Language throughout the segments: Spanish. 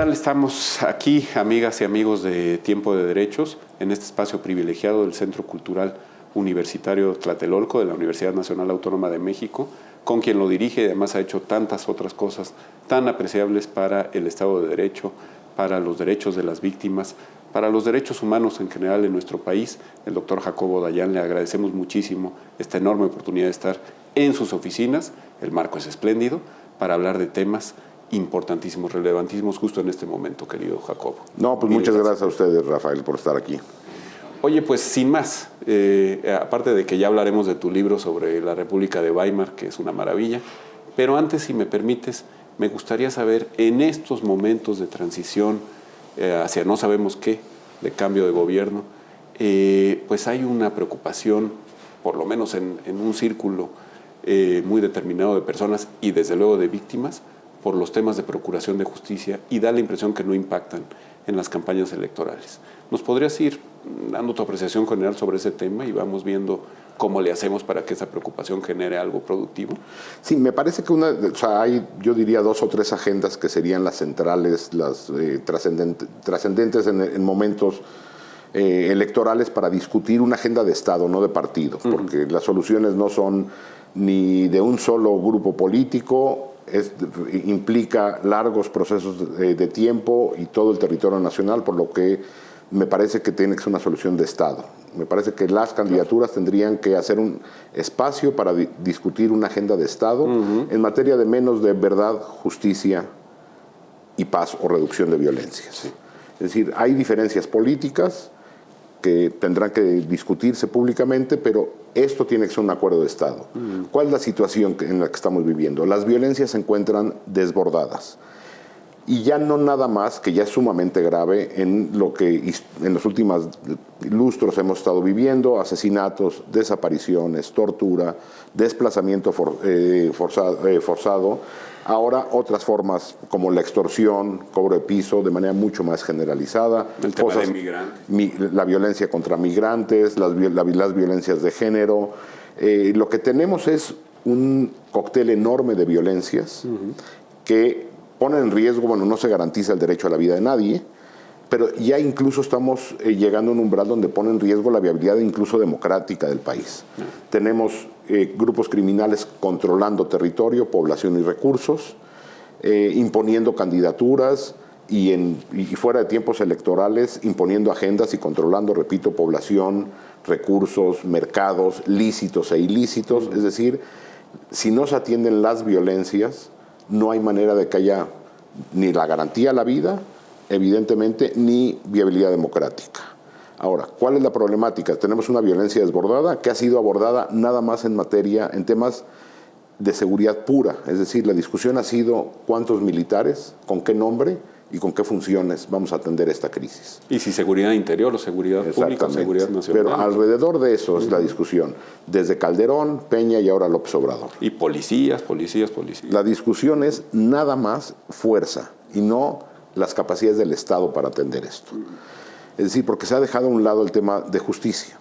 tal? Estamos aquí, amigas y amigos de Tiempo de Derechos, en este espacio privilegiado del Centro Cultural Universitario Tlatelolco de la Universidad Nacional Autónoma de México, con quien lo dirige y además ha hecho tantas otras cosas tan apreciables para el Estado de Derecho, para los derechos de las víctimas, para los derechos humanos en general en nuestro país. El doctor Jacobo Dayan, le agradecemos muchísimo esta enorme oportunidad de estar en sus oficinas. El marco es espléndido para hablar de temas importantísimos, relevantísimos justo en este momento, querido Jacobo. No, pues muchas gracias a ustedes, Rafael, por estar aquí. Oye, pues sin más, aparte de que ya hablaremos de tu libro sobre la República de Weimar, que es una maravilla, pero antes, si me permites, me gustaría saber, en estos momentos de transición hacia no sabemos qué, de cambio de gobierno, pues hay una preocupación, por lo menos en un círculo muy determinado de personas y desde luego de víctimas, por los temas de procuración de justicia, y da la impresión que no impactan en las campañas electorales. ¿Nos podrías ir dando tu apreciación general sobre ese tema y vamos viendo cómo le hacemos para que esa preocupación genere algo productivo? Sí, me parece que hay, yo diría, 2 o 3 agendas que serían las centrales, las trascendentes en momentos electorales para discutir una agenda de Estado, no de partido, porque las soluciones no son ni de un solo grupo político, implica largos procesos de tiempo y todo el territorio nacional, por lo que me parece que tiene que ser una solución de Estado. Me parece que las candidaturas tendrían que hacer un espacio para discutir una agenda de Estado en materia de menos de verdad, justicia y paz o reducción de violencias. Sí. Es decir, hay diferencias políticas que tendrán que discutirse públicamente, pero esto tiene que ser un acuerdo de Estado. ¿Cuál es la situación en la que estamos viviendo? Las violencias se encuentran desbordadas. Y ya no nada más, que ya es sumamente grave en lo que en los últimos lustros hemos estado viviendo: asesinatos, desapariciones, tortura, desplazamiento forzado. Ahora otras formas como la extorsión, cobro de piso de manera mucho más generalizada. El tema de migrantes. La violencia contra migrantes, las violencias de género. Lo que tenemos es un cóctel enorme de violencias que ponen en riesgo, bueno, no se garantiza el derecho a la vida de nadie, pero ya incluso estamos llegando a un umbral donde pone en riesgo la viabilidad incluso democrática del país. Tenemos grupos criminales controlando territorio, población y recursos, imponiendo candidaturas y fuera de tiempos electorales imponiendo agendas y controlando, repito, población, recursos, mercados lícitos e ilícitos. Es decir, si no se atienden las violencias, no hay manera de que haya ni la garantía a la vida, evidentemente, ni viabilidad democrática. Ahora, ¿cuál es la problemática? Tenemos una violencia desbordada que ha sido abordada nada más en temas de seguridad pura. Es decir, la discusión ha sido cuántos militares, con qué nombre y con qué funciones vamos a atender esta crisis. Y si seguridad interior o seguridad pública o seguridad nacional. Pero alrededor de eso es la discusión, desde Calderón, Peña y ahora López Obrador. Y policías. La discusión es nada más fuerza y no las capacidades del Estado para atender esto. Es decir, porque se ha dejado a un lado el tema de justicia,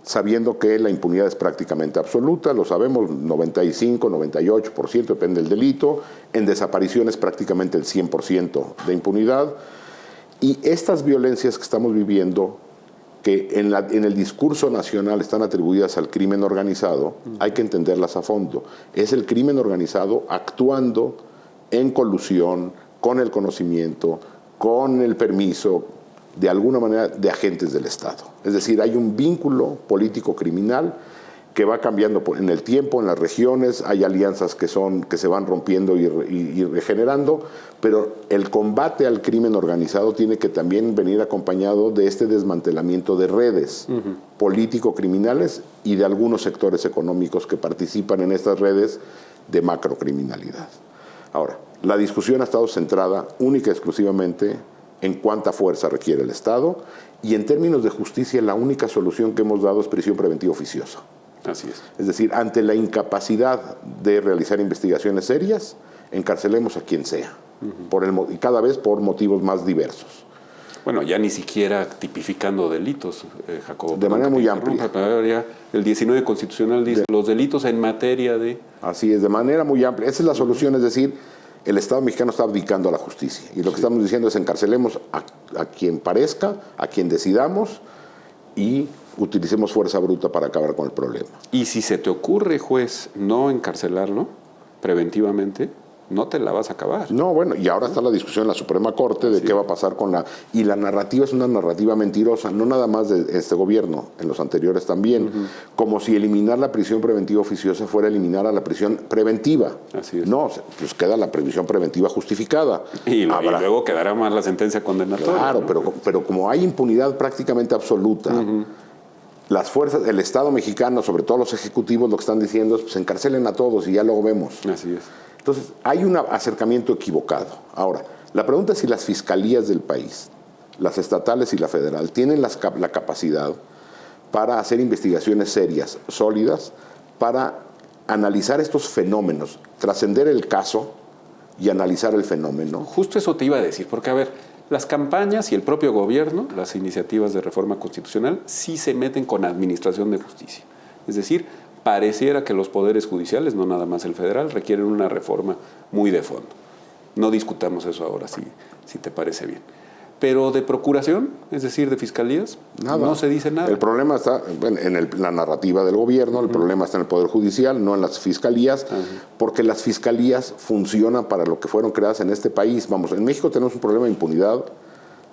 sabiendo que la impunidad es prácticamente absoluta, lo sabemos, 95, 98%, depende del delito. En desapariciones prácticamente el 100% de impunidad. Y estas violencias que estamos viviendo, que en el discurso nacional están atribuidas al crimen organizado, hay que entenderlas a fondo. Es el crimen organizado actuando en colusión, con el conocimiento, con el permiso, de alguna manera, de agentes del Estado. Es decir, hay un vínculo político-criminal que va cambiando en el tiempo, en las regiones. Hay alianzas que se van rompiendo y regenerando, pero el combate al crimen organizado tiene que también venir acompañado de este desmantelamiento de redes político-criminales y de algunos sectores económicos que participan en estas redes de macrocriminalidad. Ahora, la discusión ha estado centrada única y exclusivamente en cuánta fuerza requiere el Estado, y en términos de justicia la única solución que hemos dado es prisión preventiva oficiosa. Así es. Es decir, ante la incapacidad de realizar investigaciones serias, encarcelemos a quien sea, y cada vez por motivos más diversos. Bueno, ya ni siquiera tipificando delitos, Jacobo. De manera muy amplia. Ya el 19 constitucional dice los delitos en materia de... Así es, de manera muy amplia. Esa es la solución, es decir, el Estado mexicano está abdicando a la justicia. Y lo que estamos diciendo es encarcelemos a quien parezca, a quien decidamos y utilicemos fuerza bruta para acabar con el problema. Y si se te ocurre, juez, no encarcelarlo preventivamente, no te la vas a acabar. No, bueno, y ahora está la discusión en la Suprema Corte de qué va a pasar con la... Y la narrativa es una narrativa mentirosa, no nada más de este gobierno, en los anteriores también, como si eliminar la prisión preventiva oficiosa fuera eliminar a la prisión preventiva. Así es. No, pues queda la prisión preventiva justificada. Y luego quedará más la sentencia condenatoria. Claro, ¿no? pero como hay impunidad prácticamente absoluta, las fuerzas, el Estado mexicano, sobre todo los ejecutivos, lo que están diciendo es pues encarcelen a todos y ya luego vemos. Así es. Entonces, hay un acercamiento equivocado. Ahora, la pregunta es si las fiscalías del país, las estatales y la federal, tienen la capacidad para hacer investigaciones serias, sólidas, para analizar estos fenómenos, trascender el caso y analizar el fenómeno. Justo eso te iba a decir, porque a ver, las campañas y el propio gobierno, las iniciativas de reforma constitucional, sí se meten con administración de justicia. Es decir, pareciera que los poderes judiciales, no nada más el federal, requieren una reforma muy de fondo. No discutamos eso ahora, si te parece bien. Pero de procuración, es decir, de fiscalías, no se dice nada. El problema está en la narrativa del gobierno, el problema está en el Poder Judicial, no en las fiscalías, porque las fiscalías funcionan para lo que fueron creadas en este país. Vamos, en México tenemos un problema de impunidad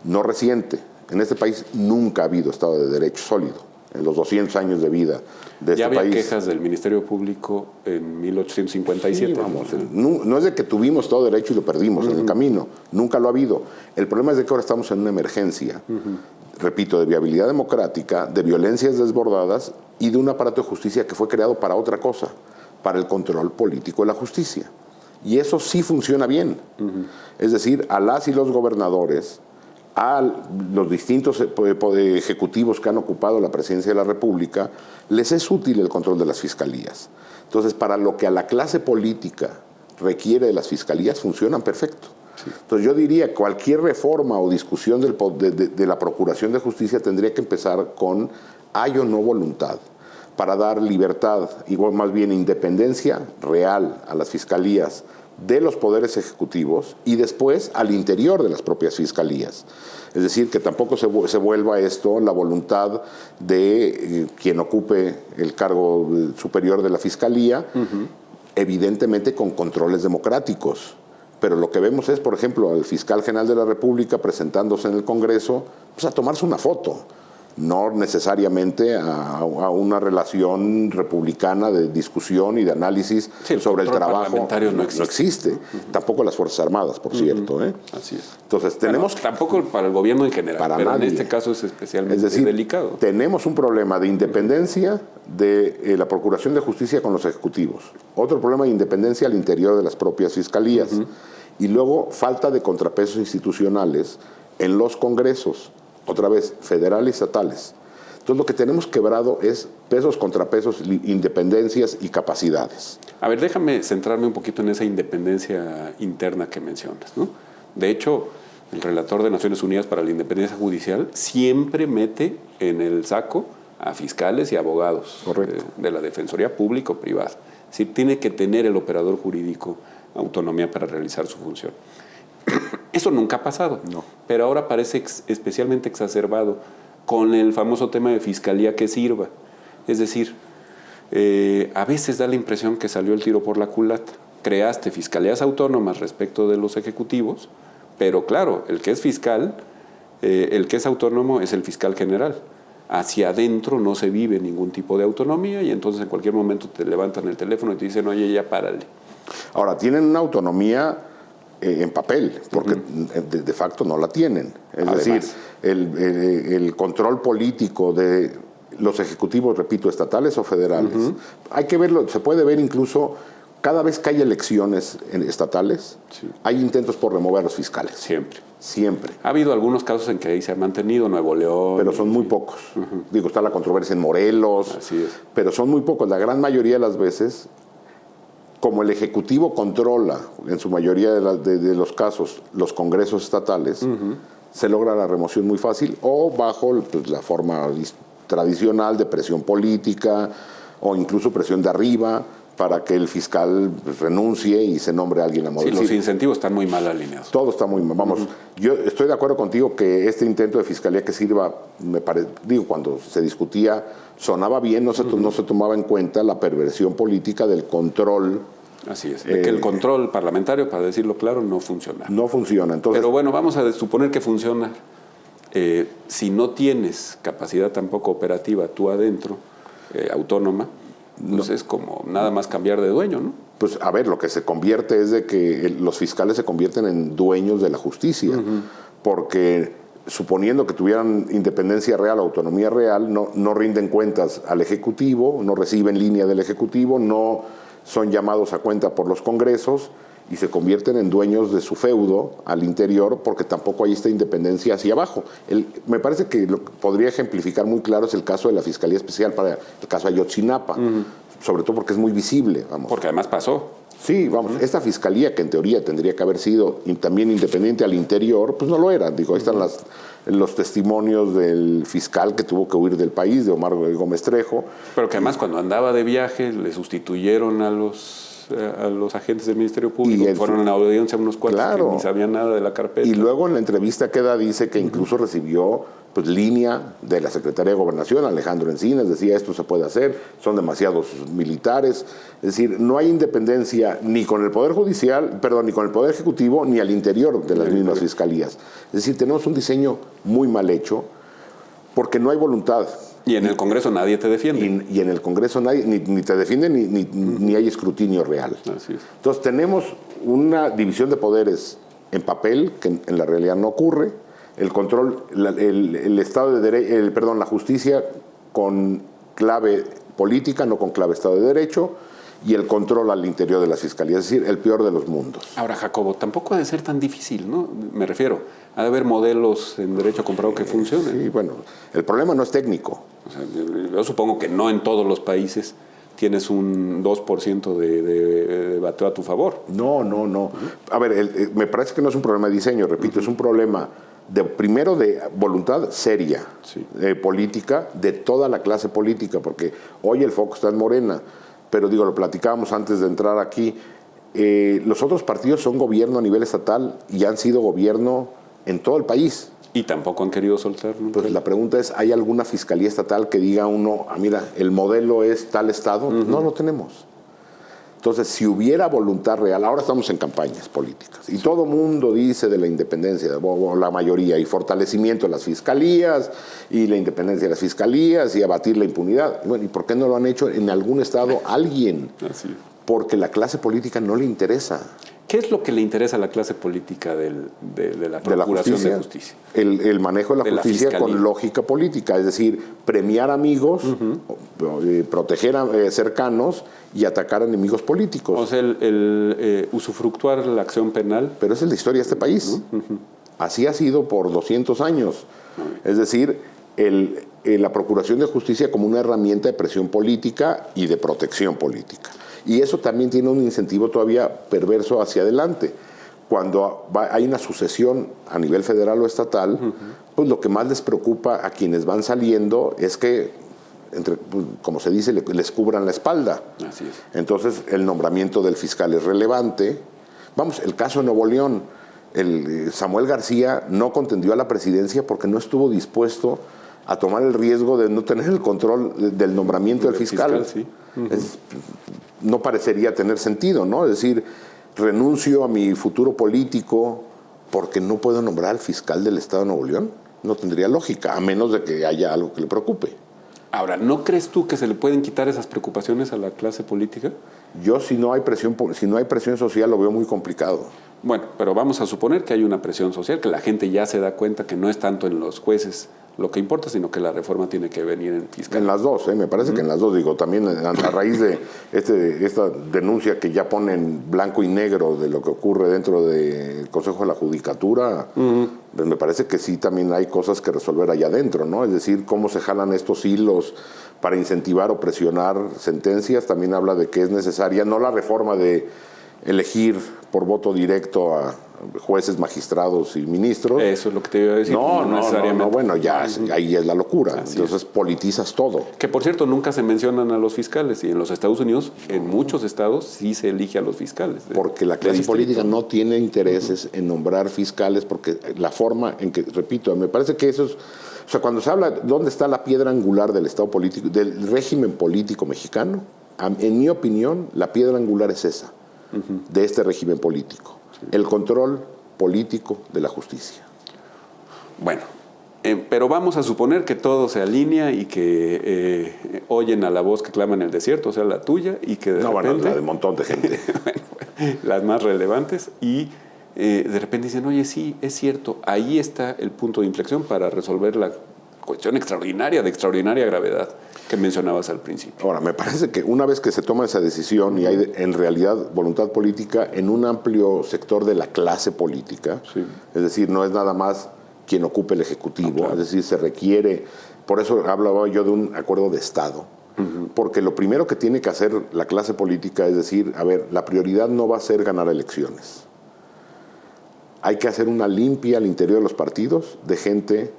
no reciente. En este país nunca ha habido Estado de Derecho sólido. En los 200 años de vida de este país. Ya había quejas del Ministerio Público en 1857. Sí, vamos, no es de que tuvimos todo derecho y lo perdimos en el camino. Nunca lo ha habido. El problema es de que ahora estamos en una emergencia, repito, de viabilidad democrática, de violencias desbordadas y de un aparato de justicia que fue creado para otra cosa, para el control político de la justicia. Y eso sí funciona bien. Es decir, a las y los gobernadores, a los distintos ejecutivos que han ocupado la presidencia de la República, les es útil el control de las fiscalías. Entonces, para lo que a la clase política requiere de las fiscalías, funcionan perfecto. Sí. Entonces, yo diría que cualquier reforma o discusión de la Procuración de Justicia tendría que empezar con hay o no voluntad para dar libertad, igual más bien independencia real a las fiscalías de los poderes ejecutivos y después al interior de las propias fiscalías. Es decir, que tampoco se vuelva esto la voluntad de quien ocupe el cargo superior de la fiscalía, evidentemente con controles democráticos. Pero lo que vemos es, por ejemplo, al fiscal general de la República presentándose en el Congreso, pues a tomarse una foto. No necesariamente a una relación republicana de discusión y de análisis sobre el trabajo. No existe. Tampoco las Fuerzas Armadas, por cierto. Así es. Entonces, tenemos... tampoco para el gobierno en general, para pero nadie. En este caso es especialmente delicado. Tenemos un problema de independencia de la Procuración de Justicia con los ejecutivos. Otro problema de independencia al interior de las propias fiscalías. Y luego, falta de contrapesos institucionales en los congresos. Otra vez, federales y estatales. Entonces, lo que tenemos quebrado es pesos, contrapesos, independencias y capacidades. A ver, déjame centrarme un poquito en esa independencia interna que mencionas, ¿no? De hecho, el relator de Naciones Unidas para la Independencia Judicial siempre mete en el saco a fiscales y abogados de la Defensoría Pública o privada. Es decir, tiene que tener el operador jurídico autonomía para realizar su función. Eso nunca ha pasado, pero ahora parece especialmente exacerbado con el famoso tema de fiscalía que sirva. Es decir, a veces da la impresión que salió el tiro por la culata. Creaste fiscalías autónomas respecto de los ejecutivos, pero claro, el que es fiscal, el que es autónomo es el fiscal general. Hacia adentro no se vive ningún tipo de autonomía y entonces en cualquier momento te levantan el teléfono y te dicen, oye, ya párale. Ahora, tienen una autonomía en papel, porque de facto no la tienen. Es decir, el control político de los ejecutivos, repito, estatales o federales, hay que verlo, se puede ver incluso cada vez que hay elecciones estatales, hay intentos por remover a los fiscales. Siempre. Ha habido algunos casos en que ahí se ha mantenido, Nuevo León. Pero son muy pocos. Digo, está la controversia en Morelos. Así es. Pero son muy pocos. La gran mayoría de las veces, como el Ejecutivo controla, en su mayoría de los casos, los congresos estatales, se logra la remoción muy fácil o bajo pues, la forma tradicional de presión política o incluso presión de arriba para que el fiscal renuncie y se nombre a alguien a modo. Sí, los incentivos están muy mal alineados. Todo está muy mal. Vamos, yo estoy de acuerdo contigo que este intento de fiscalía que sirva, cuando se discutía, sonaba bien, no se tomaba en cuenta la perversión política del control. Así es, de que el control parlamentario, para decirlo claro, no funciona. No funciona. Entonces, pero bueno, vamos a suponer que funciona. Si no tienes capacidad tampoco operativa tú adentro, autónoma, pues es como nada más cambiar de dueño, ¿no? Pues a ver, lo que se convierte es de que los fiscales se convierten en dueños de la justicia, porque suponiendo que tuvieran independencia real, autonomía real, no rinden cuentas al Ejecutivo, no reciben línea del Ejecutivo, no son llamados a cuenta por los congresos y se convierten en dueños de su feudo al interior, porque tampoco hay esta independencia hacia abajo. Me parece que lo que podría ejemplificar muy claro es el caso de la Fiscalía Especial para el caso Ayotzinapa, sobre todo porque es muy visible. Vamos. Porque además pasó. Sí, vamos, esta fiscalía que en teoría tendría que haber sido también independiente al interior, pues no lo era. Digo, ahí están los testimonios del fiscal que tuvo que huir del país, de Omar Gómez Trejo. Pero que además cuando andaba de viaje le sustituyeron a los agentes del Ministerio Público, que fueron a la audiencia unos cuantos que ni sabían nada de la carpeta. Y luego en la entrevista que da dice que incluso recibió línea de la Secretaría de Gobernación, Alejandro Encinas, decía esto se puede hacer, son demasiados militares. Es decir, no hay independencia ni con el Poder Judicial, ni con el Poder Ejecutivo, ni al interior de las mismas fiscalías. Es decir, tenemos un diseño muy mal hecho porque no hay voluntad. Y en el Congreso nadie te defiende. Y en el Congreso nadie ni te defiende ni hay escrutinio real. Así es. Entonces tenemos una división de poderes en papel que en la realidad no ocurre. El control, el Estado de Derecho, la justicia con clave política, no con clave Estado de Derecho, y el control al interior de las fiscalías, es decir, el peor de los mundos. Ahora, Jacobo, tampoco ha de ser tan difícil, ¿no? Me refiero, ha de haber modelos en derecho comparado que funcionen. Sí, bueno, el problema no es técnico. O sea, yo supongo que no en todos los países tienes un 2% de bateo a tu favor. No. A ver, me parece que no es un problema de diseño, repito, es un problema primero de voluntad seria, política, de toda la clase política, porque hoy el foco está en Morena, pero lo platicábamos antes de entrar aquí, los otros partidos son gobierno a nivel estatal y han sido gobierno en todo el país. Y tampoco han querido soltar nunca. Pues la pregunta es, ¿hay alguna fiscalía estatal que diga uno, mira, el modelo es tal estado? No lo tenemos. Entonces, si hubiera voluntad real, ahora estamos en campañas políticas y todo mundo dice de la independencia, o la mayoría, y fortalecimiento de las fiscalías y la independencia de las fiscalías y abatir la impunidad. Bueno, ¿y por qué no lo han hecho en algún estado alguien? Así es. Porque la clase política no le interesa. ¿Qué es lo que le interesa a la clase política de la Procuración de Justicia? El manejo de la justicia con lógica política, es decir, premiar amigos, proteger a cercanos y atacar a enemigos políticos. O sea, el usufructuar la acción penal. Pero esa es la historia de este país. Así ha sido por 200 años. Es decir, la Procuración de Justicia como una herramienta de presión política y de protección política. Y eso también tiene un incentivo todavía perverso hacia adelante. Cuando hay una sucesión a nivel federal o estatal, pues lo que más les preocupa a quienes van saliendo es que, como se dice, les cubran la espalda. Así es. Entonces, el nombramiento del fiscal es relevante. Vamos, el caso de Nuevo León, Samuel García no contendió a la presidencia porque no estuvo dispuesto a tomar el riesgo de no tener el control del nombramiento del fiscal. Sí. No parecería tener sentido, ¿no? Es decir, renuncio a mi futuro político porque no puedo nombrar al fiscal del Estado de Nuevo León. No tendría lógica, a menos de que haya algo que le preocupe. Ahora, ¿no crees tú que se le pueden quitar esas preocupaciones a la clase política? Yo, si no hay presión social, lo veo muy complicado. Bueno, pero vamos a suponer que hay una presión social, que la gente ya se da cuenta que no es tanto en los jueces lo que importa, sino que la reforma tiene que venir en fiscal. En las dos, me parece que en las dos, también a raíz de esta denuncia que ya pone en blanco y negro de lo que ocurre dentro del Consejo de la Judicatura, pues me parece que sí también hay cosas que resolver allá adentro, ¿no? Es decir, cómo se jalan estos hilos para incentivar o presionar sentencias, también habla de que es necesaria, no la reforma de elegir por voto directo a jueces, magistrados y ministros. Eso es lo que te iba a decir. No, necesariamente. Bueno, ya ahí es la locura. Así entonces politizas todo. Que por cierto, nunca se mencionan a los fiscales y en los Estados Unidos, en muchos estados, sí se elige a los fiscales. Porque la clase política no tiene intereses en nombrar fiscales, porque la forma en que, repito, me parece que eso es, o sea, cuando se habla dónde está la piedra angular del Estado político, del régimen político mexicano, en mi opinión, la piedra angular es esa, de este régimen político. El control político de la justicia. Bueno, pero vamos a suponer que todo se alinea y que oyen a la voz que clama en el desierto, o sea, la tuya, y que de repente... Bueno, la de un montón de gente. Bueno, las más relevantes, y de repente dicen, oye, sí, es cierto, ahí está el punto de inflexión para resolver la cuestión extraordinaria, de extraordinaria gravedad que mencionabas al principio. Ahora, me parece que una vez que se toma esa decisión y hay en realidad voluntad política en un amplio sector de la clase política, sí. Es decir, no es nada más quien ocupe el Ejecutivo, No, claro. Es decir, se requiere, por eso hablaba yo de un acuerdo de Estado, porque lo primero que tiene que hacer la clase política es decir, a ver, la prioridad no va a ser ganar elecciones. Hay que hacer una limpia al interior de los partidos de gente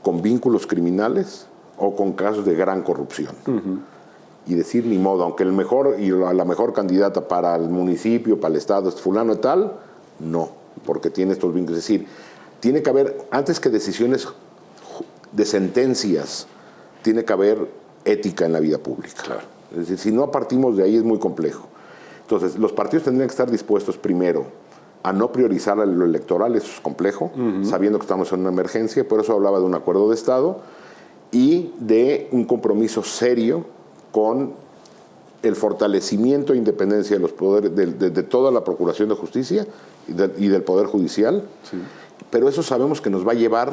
con vínculos criminales o con casos de gran corrupción. Y decir, ni modo, aunque el mejor y la mejor candidata para el municipio, para el estado es fulano y tal, no, porque tiene estos vínculos. Es decir, tiene que haber, antes que decisiones de sentencias, tiene que haber ética en la vida pública. Claro. Es decir, si no partimos de ahí es muy complejo. Entonces, los partidos tendrían que estar dispuestos primero a no priorizar lo electoral, eso es complejo, sabiendo que estamos en una emergencia, por eso hablaba de un acuerdo de Estado y de un compromiso serio con el fortalecimiento e independencia de los poderes, de toda la Procuración de Justicia y del Poder Judicial, Sí. Pero eso sabemos que nos va a llevar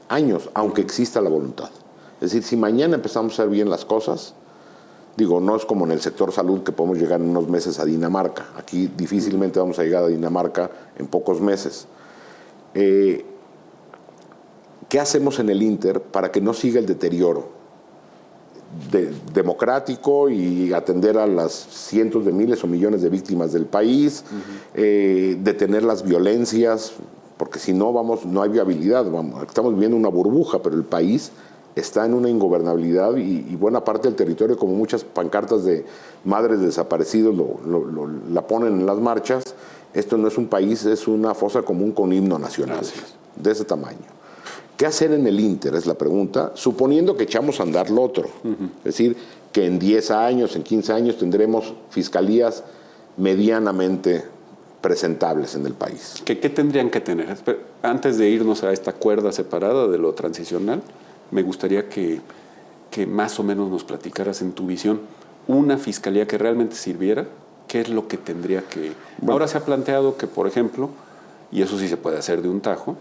años, aunque exista la voluntad. Es decir, si mañana empezamos a hacer bien las cosas, digo, no es como en el sector salud que podemos llegar en unos meses a Dinamarca. Aquí difícilmente vamos a llegar a Dinamarca en pocos meses. ¿Qué hacemos en el Inter para que no siga el deterioro democrático y atender a las cientos de miles o millones de víctimas del país, detener las violencias? Porque si no, no hay viabilidad. Estamos viviendo una burbuja, pero el país está en una ingobernabilidad y buena parte del territorio, como muchas pancartas de madres desaparecidos la ponen en las marchas. Esto no es un país, es una fosa común con himno nacional, de ese tamaño. ¿Qué hacer en el Inter? Es la pregunta, suponiendo que echamos a andar lo otro. Es decir, que en 10 años, en 15 años tendremos fiscalías medianamente presentables en el país. ¿Qué tendrían que tener? Antes de irnos a esta cuerda separada de lo transicional, me gustaría que más o menos nos platicaras en tu visión una fiscalía que realmente sirviera. ¿Qué es lo que tendría que...? Bueno, ahora se ha planteado que, por ejemplo, y eso sí se puede hacer de un tajo,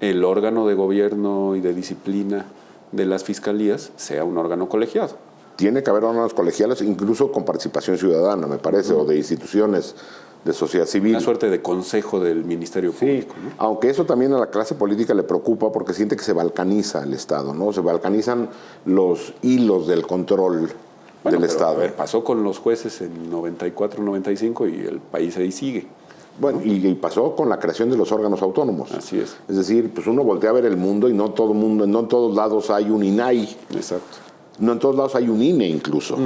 el órgano de gobierno y de disciplina de las fiscalías sea un órgano colegiado. Tiene que haber órganos colegiales, incluso con participación ciudadana, me parece, o de instituciones de sociedad civil. Una suerte de consejo del Ministerio Público. Sí, ¿no? Aunque eso también a la clase política le preocupa porque siente que se balcaniza el Estado, ¿no? Se balcanizan los hilos del control del Estado. A ver, pasó con los jueces en 94, 95 y el país ahí sigue. Bueno, y pasó con la creación de los órganos autónomos. Así es. Es decir, pues uno voltea a ver el mundo y no en todos lados hay un INAI. Exacto. No en todos lados hay un INE incluso.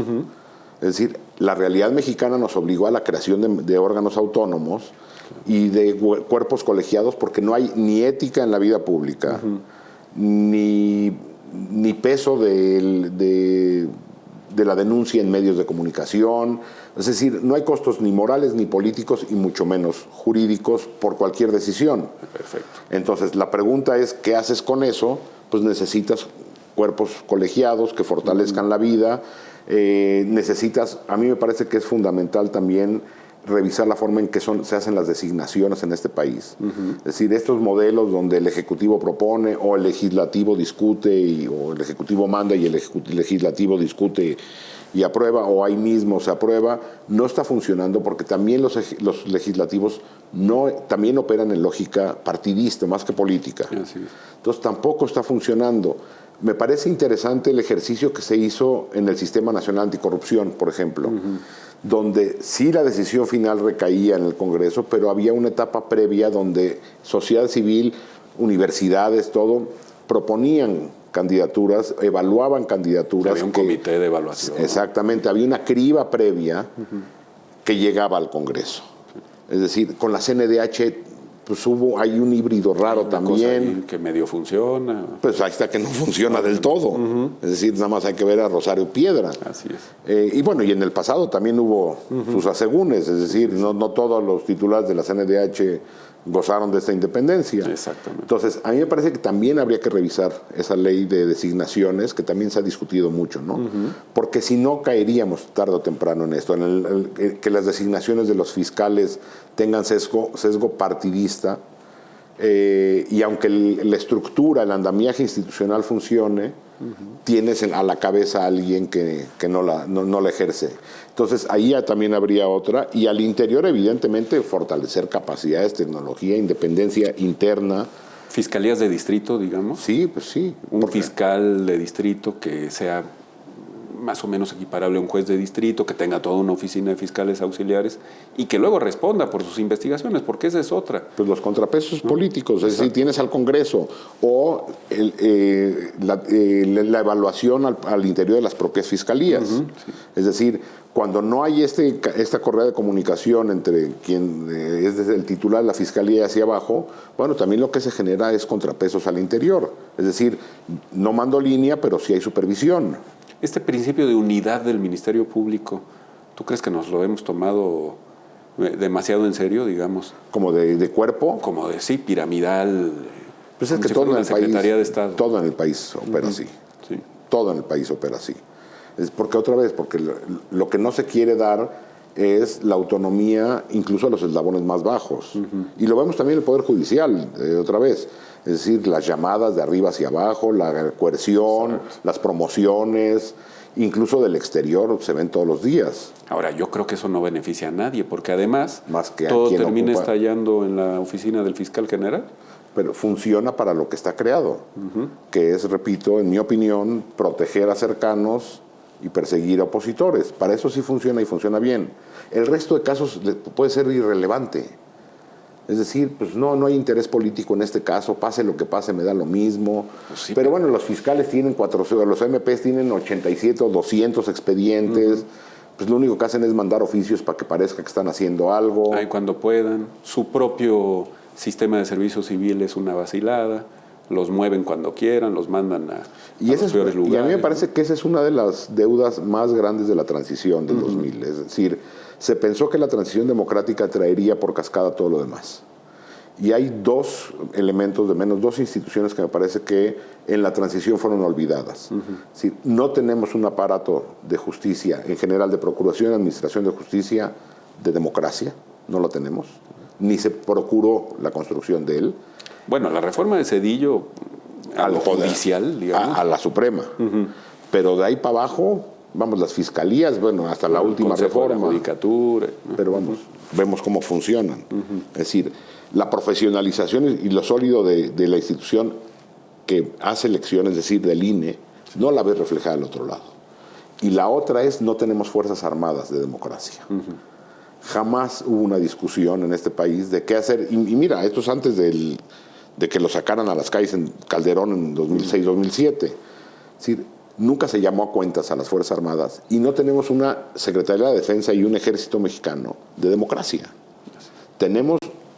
Es decir, la realidad mexicana nos obligó a la creación de órganos autónomos y de cuerpos colegiados porque no hay ni ética en la vida pública, ni peso de la denuncia en medios de comunicación. Es decir, no hay costos ni morales ni políticos y mucho menos jurídicos por cualquier decisión. Perfecto. Entonces, la pregunta es, ¿qué haces con eso? Pues necesitas cuerpos colegiados que fortalezcan la vida. Necesitas, a mí me parece que es fundamental también revisar la forma en que se hacen las designaciones en este país. Es decir, estos modelos donde el Ejecutivo propone o el Legislativo discute o el Ejecutivo manda y el Legislativo discute y aprueba, o ahí mismo se aprueba, no está funcionando porque también los legislativos también operan en lógica partidista más que política. Así es. Entonces tampoco está funcionando. Me parece interesante el ejercicio que se hizo en el Sistema Nacional Anticorrupción, por ejemplo, donde sí la decisión final recaía en el Congreso, pero había una etapa previa donde sociedad civil, universidades, todo, proponían candidaturas, evaluaban candidaturas. Había un comité de evaluación. Exactamente, había una criba previa que llegaba al Congreso. Es decir, con la CNDH pues hay un híbrido raro también. Que medio funciona. Pues ahí está que no funciona del todo. Es decir, nada más hay que ver a Rosario Piedra. Así es. Y bueno, y en el pasado también hubo sus asegúnes, es decir, no todos los titulares de la CNDH gozaron de esta independencia. Exactamente. Entonces, a mí me parece que también habría que revisar esa ley de designaciones, que también se ha discutido mucho, ¿no? Porque si no, caeríamos tarde o temprano en esto, que las designaciones de los fiscales tengan sesgo partidista, y aunque la estructura, el andamiaje institucional funcione, tienes a la cabeza a alguien que no la ejerce. Entonces, ahí también habría otra. Y al interior, evidentemente, fortalecer capacidades, tecnología, independencia interna. Fiscalías de distrito, digamos. Sí, pues sí. Un fiscal de distrito que sea más o menos equiparable a un juez de distrito, que tenga toda una oficina de fiscales auxiliares y que luego responda por sus investigaciones, porque esa es otra. Pues los contrapesos políticos, es decir, tienes al Congreso o la evaluación al interior de las propias fiscalías. Sí. Es decir, cuando no hay esta correa de comunicación entre quien es desde el titular de la fiscalía hacia abajo, bueno, también lo que se genera es contrapesos al interior. Es decir, no mando línea, pero sí hay supervisión. Este principio de unidad del Ministerio Público, ¿tú crees que nos lo hemos tomado demasiado en serio, digamos? ¿Como de cuerpo? Como de, sí, piramidal. Pues es que todo en el Secretaría de Estado. Todo en el país opera así. Sí. Todo en el país opera así. Es porque otra vez, porque lo que no se quiere dar es la autonomía incluso a los eslabones más bajos. Y lo vemos también en el Poder Judicial, otra vez. Es decir, las llamadas de arriba hacia abajo, la coerción, exacto, las promociones, incluso del exterior, se ven todos los días. Ahora, yo creo que eso no beneficia a nadie, porque además más que todo termina estallando en la oficina del fiscal general. Pero funciona para lo que está creado, que es, repito, en mi opinión, proteger a cercanos y perseguir a opositores. Para eso sí funciona y funciona bien. El resto de casos puede ser irrelevante. Es decir, pues no hay interés político en este caso, pase lo que pase, me da lo mismo. Pues sí, pero bueno, los fiscales tienen 400, los MPs tienen 87 o 200 expedientes, pues lo único que hacen es mandar oficios para que parezca que están haciendo algo. Ay, cuando puedan. Su propio sistema de servicio civil es una vacilada, los mueven cuando quieran, los mandan a los peores lugares. Y a mí me parece que esa es una de las deudas más grandes de la transición del 2000, es decir, se pensó que la transición democrática traería por cascada todo lo demás. Y hay dos elementos, de menos dos instituciones que me parece que en la transición fueron olvidadas. Es decir, no tenemos un aparato de justicia, en general de procuración y administración de justicia, de democracia, no lo tenemos, ni se procuró la construcción de él. Bueno, la reforma de Zedillo a lo judicial, digamos. A la Suprema. Pero de ahí para abajo, vamos, las fiscalías, bueno, hasta la última reforma. La judicatura. Pero vamos, vemos cómo funcionan. Es decir, la profesionalización y lo sólido de la institución que hace elecciones, es decir, del INE, no la ves reflejada al otro lado. Y la otra es, no tenemos fuerzas armadas de democracia. Jamás hubo una discusión en este país de qué hacer. Y mira, esto es antes de que lo sacaran a las calles en Calderón en 2006-2007. Es decir, nunca se llamó a cuentas a las Fuerzas Armadas y no tenemos una Secretaría de Defensa y un Ejército mexicano de democracia. Tenemos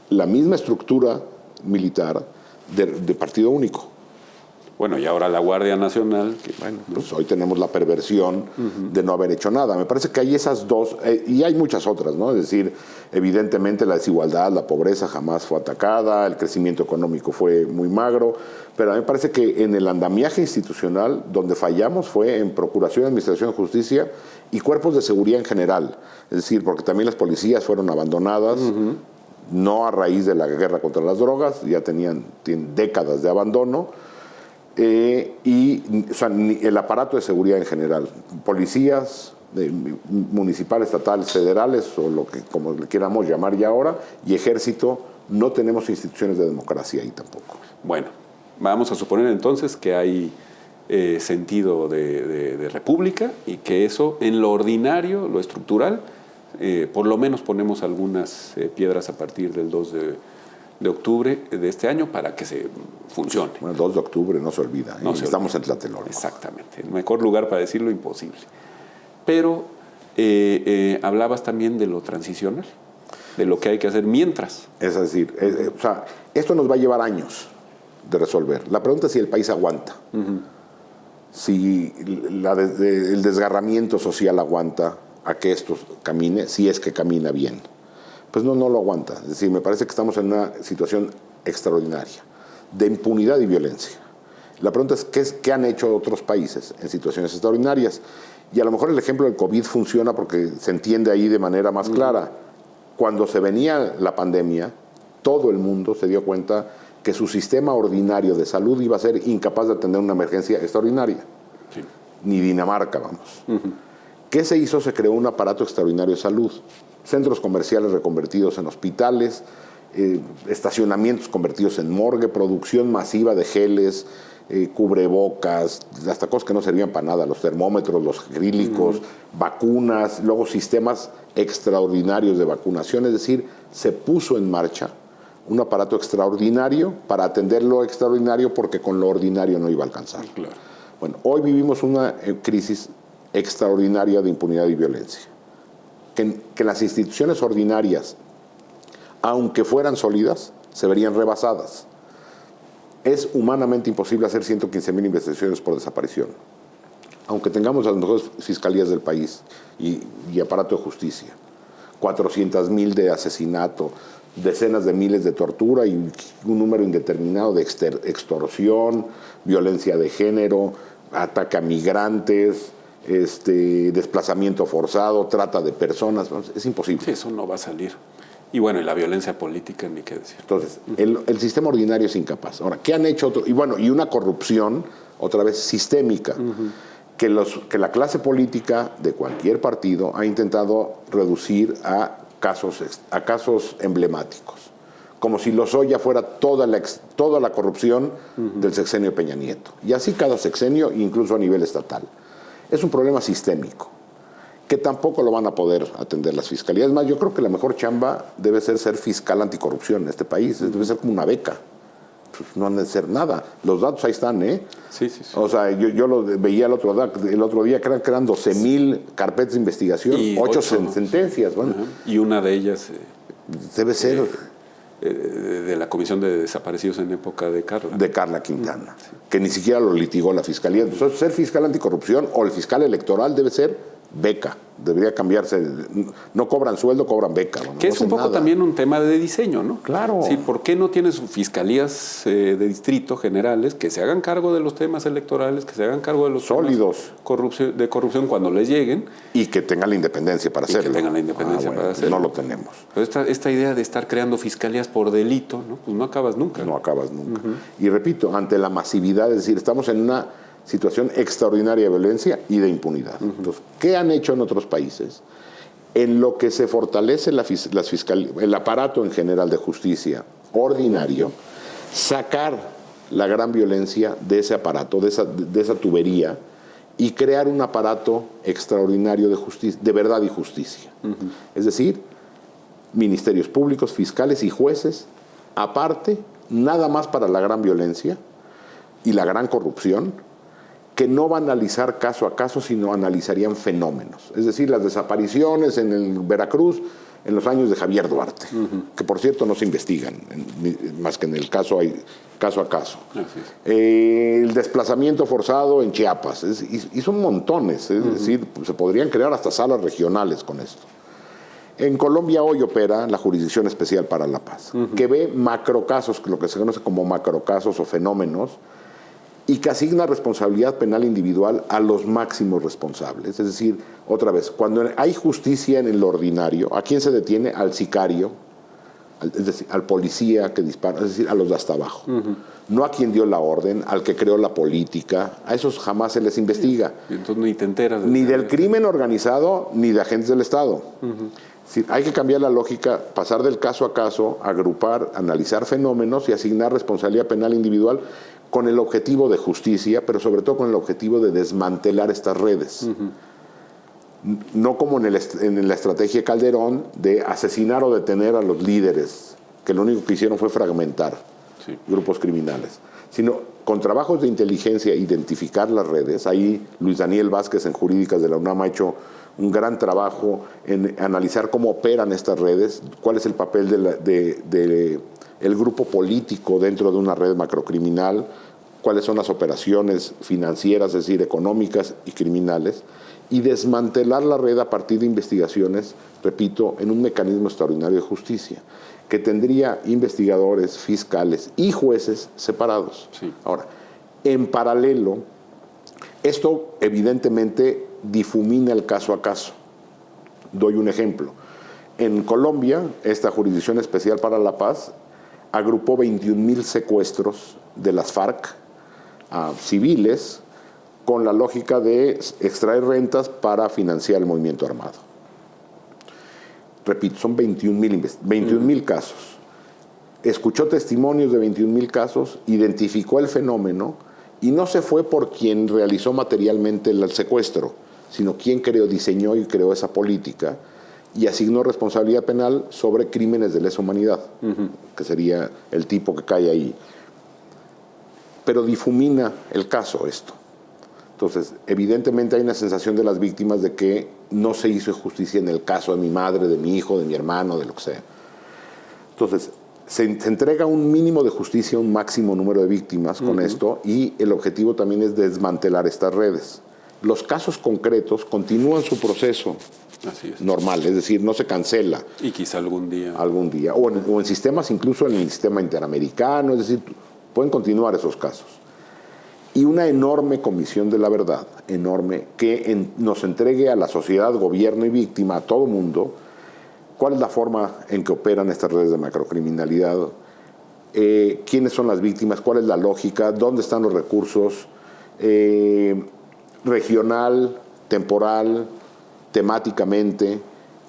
la misma estructura militar de partido único. Bueno, y ahora la Guardia Nacional. Que, bueno, pues hoy tenemos la perversión de no haber hecho nada. Me parece que hay esas dos, y hay muchas otras, ¿no? Es decir, evidentemente la desigualdad, la pobreza jamás fue atacada, el crecimiento económico fue muy magro, pero a mí me parece que en el andamiaje institucional, donde fallamos fue en Procuración, Administración de Justicia y cuerpos de seguridad en general. Es decir, porque también las policías fueron abandonadas, no a raíz de la guerra contra las drogas, ya tienen décadas de abandono. O sea, el aparato de seguridad en general, policías municipales, estatales, federales, o lo que como le queramos llamar ya ahora, y ejército, no tenemos instituciones de democracia ahí tampoco. Bueno, vamos a suponer entonces que hay sentido de república, y que eso en lo ordinario, lo estructural, por lo menos ponemos algunas piedras a partir del 2 de octubre de este año para que se funcione. Bueno, el 2 de octubre no se olvida. No estamos en Tlatelolco. Exactamente. El mejor lugar para decirlo, imposible. Pero hablabas también de lo transicional, de lo que hay que hacer mientras. Es decir, o sea, esto nos va a llevar años de resolver. La pregunta es si el país aguanta. Si el desgarramiento social aguanta a que esto camine, si es que camina bien. Pues no lo aguanta. Es decir, me parece que estamos en una situación extraordinaria de impunidad y violencia. La pregunta es, ¿qué han hecho otros países en situaciones extraordinarias? Y a lo mejor el ejemplo del COVID funciona porque se entiende ahí de manera más clara. Cuando se venía la pandemia, todo el mundo se dio cuenta que su sistema ordinario de salud iba a ser incapaz de atender una emergencia extraordinaria. Sí. Ni Dinamarca, vamos. ¿Qué se hizo? Se creó un aparato extraordinario de salud. Centros comerciales reconvertidos en hospitales, estacionamientos convertidos en morgue, producción masiva de geles, cubrebocas, hasta cosas que no servían para nada, los termómetros, los acrílicos, vacunas, luego sistemas extraordinarios de vacunación. Es decir, se puso en marcha un aparato extraordinario para atender lo extraordinario, porque con lo ordinario no iba a alcanzar. Claro. Bueno, hoy vivimos una crisis extraordinaria de impunidad y violencia. Que las instituciones ordinarias, aunque fueran sólidas, se verían rebasadas. Es humanamente imposible hacer 115,000 investigaciones por desaparición. Aunque tengamos las mejores fiscalías del país y aparato de justicia, 400,000 de asesinato, decenas de miles de tortura y un número indeterminado de extorsión, violencia de género, ataque a migrantes, desplazamiento forzado, trata de personas. Es imposible. Sí, eso no va a salir. Y bueno, y la violencia política, ni qué decir. Entonces, el sistema ordinario es incapaz. Ahora, ¿qué han hecho? Y una corrupción, otra vez, sistémica, que la clase política de cualquier partido ha intentado reducir a casos emblemáticos. Como si Lozoya fuera toda la corrupción del sexenio Peña Nieto. Y así cada sexenio, incluso a nivel estatal. Es un problema sistémico, que tampoco lo van a poder atender las fiscalías. Es más, yo creo que la mejor chamba debe ser fiscal anticorrupción en este país. Debe ser como una beca. Pues no han de ser nada. Los datos ahí están, ¿eh? Sí. O sea, yo lo veía el otro día, que eran 12,000 carpetas de investigación, y 8 sentencias. Bueno. Y una de ellas... debe ser... de la Comisión de Desaparecidos en época de Carla. De Carla Quintana, que ni siquiera lo litigó la Fiscalía. Entonces, ser fiscal anticorrupción o el fiscal electoral debe ser beca. Debería cambiarse. No cobran sueldo, cobran beca. Que es un poco también un tema de diseño, ¿no? Claro. Sí, ¿por qué no tienes fiscalías de distrito generales que se hagan cargo de los temas electorales, que se hagan cargo de los sólidos temas de corrupción cuando les lleguen? Y que tengan la independencia para hacerlo. Que tengan la independencia para hacerlo. No lo tenemos. Pero esta idea de estar creando fiscalías por delito, ¿no? Pues no acabas nunca. No acabas nunca. Y repito, ante la masividad, es decir, estamos en una situación extraordinaria de violencia y de impunidad. Entonces, ¿qué han hecho en otros países? En lo que se fortalece el aparato en general de justicia ordinario, sacar la gran violencia de ese aparato, de esa tubería, y crear un aparato extraordinario de justicia, de verdad y justicia. Es decir, ministerios públicos, fiscales y jueces, aparte, nada más para la gran violencia y la gran corrupción, que no va a analizar caso a caso, sino analizarían fenómenos. Es decir, las desapariciones en el Veracruz en los años de Javier Duarte, que por cierto no se investigan, más que en el caso hay caso a caso. El desplazamiento forzado en Chiapas, y son montones, es decir, se podrían crear hasta salas regionales con esto. En Colombia hoy opera la Jurisdicción Especial para la Paz, que ve macrocasos, lo que se conoce como macrocasos o fenómenos, y que asigna responsabilidad penal individual a los máximos responsables. Es decir, otra vez, cuando hay justicia en el ordinario, ¿a quién se detiene? Al sicario, es decir, al policía que dispara, es decir, a los de hasta abajo. No a quien dio la orden, al que creó la política, a esos jamás se les investiga. Y entonces ni te enteras. Ni del crimen organizado, ni de agentes del Estado. Es decir, hay que cambiar la lógica, pasar del caso a caso, agrupar, analizar fenómenos y asignar responsabilidad penal individual con el objetivo de justicia, pero sobre todo con el objetivo de desmantelar estas redes. No como en la estrategia Calderón de asesinar o detener a los líderes, que lo único que hicieron fue fragmentar grupos criminales, sino con trabajos de inteligencia identificar las redes. Ahí Luis Daniel Vázquez en Jurídicas de la UNAM ha hecho un gran trabajo en analizar cómo operan estas redes, cuál es el papel el grupo político dentro de una red macrocriminal, cuáles son las operaciones financieras, es decir, económicas y criminales, y desmantelar la red a partir de investigaciones, repito, en un mecanismo extraordinario de justicia, que tendría investigadores, fiscales y jueces separados. Sí. Ahora, en paralelo, esto evidentemente difumina el caso a caso. Doy un ejemplo. En Colombia, esta Jurisdicción Especial para la Paz agrupó 21,000 secuestros de las FARC a civiles con la lógica de extraer rentas para financiar el movimiento armado. Repito, son 21,000 casos. Escuchó testimonios de 21,000 casos, identificó el fenómeno y no se fue por quien realizó materialmente el secuestro, sino quien diseñó y creó esa política y asignó responsabilidad penal sobre crímenes de lesa humanidad, que sería el tipo que cae ahí. Pero difumina el caso esto. Entonces, evidentemente hay una sensación de las víctimas de que no se hizo justicia en el caso de mi madre, de mi hijo, de mi hermano, de lo que sea. Entonces, se entrega un mínimo de justicia a un máximo número de víctimas con esto, y el objetivo también es desmantelar estas redes. Los casos concretos continúan su proceso normal, es decir, no se cancela. Y quizá algún día. O en sistemas, incluso en el sistema interamericano, es decir, pueden continuar esos casos. Y una enorme comisión de la verdad, enorme, que nos entregue a la sociedad, gobierno y víctima, a todo mundo, cuál es la forma en que operan estas redes de macrocriminalidad, quiénes son las víctimas, cuál es la lógica, dónde están los recursos, regional, temporal, temáticamente,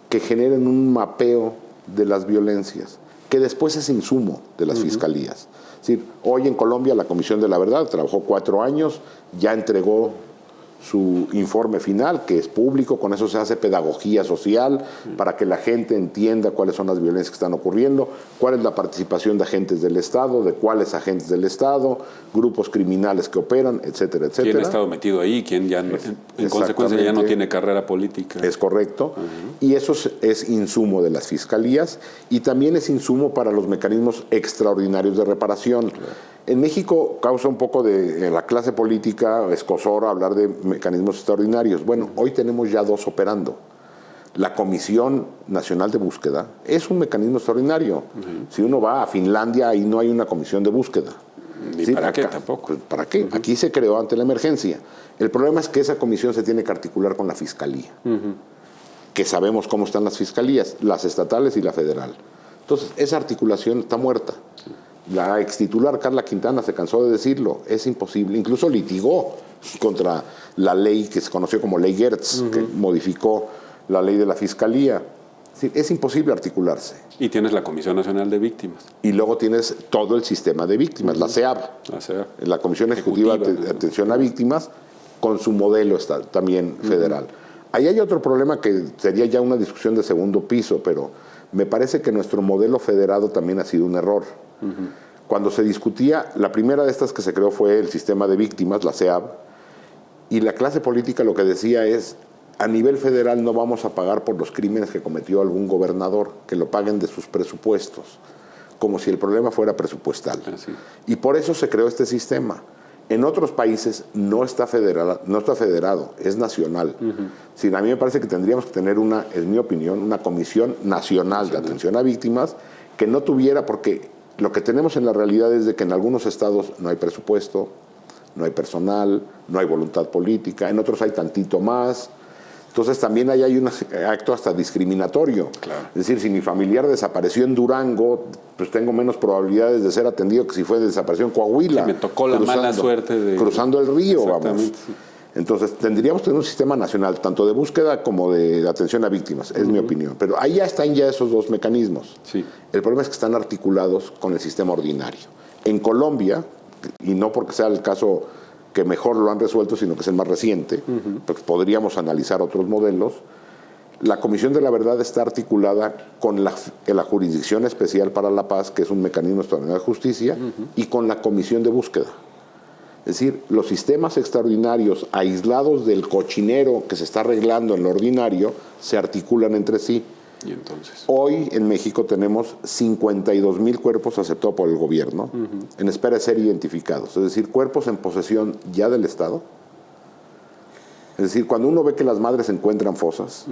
que generen un mapeo de las violencias, que después es insumo de las fiscalías. Es decir, hoy en Colombia la Comisión de la Verdad trabajó 4 años, ya entregó su informe final, que es público, con eso se hace pedagogía social para que la gente entienda cuáles son las violencias que están ocurriendo, cuál es la participación de agentes del Estado, de cuáles agentes del Estado, grupos criminales que operan, etcétera, etcétera. ¿Quién ha estado metido ahí? ¿Quién ya en consecuencia ya no tiene carrera política? Es correcto. Y eso es insumo de las fiscalías y también es insumo para los mecanismos extraordinarios de reparación. Claro. En México causa un poco de la clase política escozor hablar de mecanismos extraordinarios. Bueno, hoy tenemos ya 2 operando. La Comisión Nacional de Búsqueda es un mecanismo extraordinario. Si uno va a Finlandia, ahí no hay una comisión de búsqueda. ¿Y sí, para qué tampoco? Pues, ¿para qué? Aquí se creó ante la emergencia. El problema es que esa comisión se tiene que articular con la Fiscalía, que sabemos cómo están las fiscalías, las estatales y la federal. Entonces, esa articulación está muerta. La extitular Carla Quintana se cansó de decirlo, es imposible. Incluso litigó contra la ley que se conoció como Ley Gertz, que modificó la ley de la Fiscalía. Es imposible articularse. Y tienes la Comisión Nacional de Víctimas. Y luego tienes todo el sistema de víctimas, la CEAV, la Comisión Ejecutiva de Atención a Víctimas, con su modelo también federal. Ahí hay otro problema que sería ya una discusión de segundo piso, pero me parece que nuestro modelo federado también ha sido un error. Cuando se discutía, la primera de estas que se creó fue el sistema de víctimas, la CEAV, y la clase política lo que decía es, a nivel federal no vamos a pagar por los crímenes que cometió algún gobernador, que lo paguen de sus presupuestos, como si el problema fuera presupuestal. Y por eso se creó este sistema. En otros países no está federado, es nacional. A mí me parece que tendríamos que tener es mi opinión, una comisión nacional de atención a víctimas que no tuviera, porque lo que tenemos en la realidad es de que en algunos estados no hay presupuesto, no hay personal, no hay voluntad política, en otros hay tantito más. Entonces también ahí hay un acto hasta discriminatorio. Claro. Es decir, si mi familiar desapareció en Durango, pues tengo menos probabilidades de ser atendido que si desapareció en Coahuila. Sí, me tocó la mala suerte de... Cruzando el río, vamos. Sí. Entonces tendríamos que tener un sistema nacional, tanto de búsqueda como de atención a víctimas, es mi opinión. Pero ahí ya están esos 2 mecanismos. Sí. El problema es que están articulados con el sistema ordinario. En Colombia, y no porque sea el caso que mejor lo han resuelto, sino que es el más reciente, porque podríamos analizar otros modelos. La Comisión de la Verdad está articulada con la Jurisdicción Especial para la Paz, que es un mecanismo extraordinario de justicia, y con la Comisión de Búsqueda. Es decir, los sistemas extraordinarios aislados del cochinero que se está arreglando en lo ordinario se articulan entre sí. ¿Y entonces? Hoy en México tenemos 52,000 cuerpos aceptados por el gobierno en espera de ser identificados. Es decir, cuerpos en posesión ya del Estado. Es decir, cuando uno ve que las madres encuentran fosas,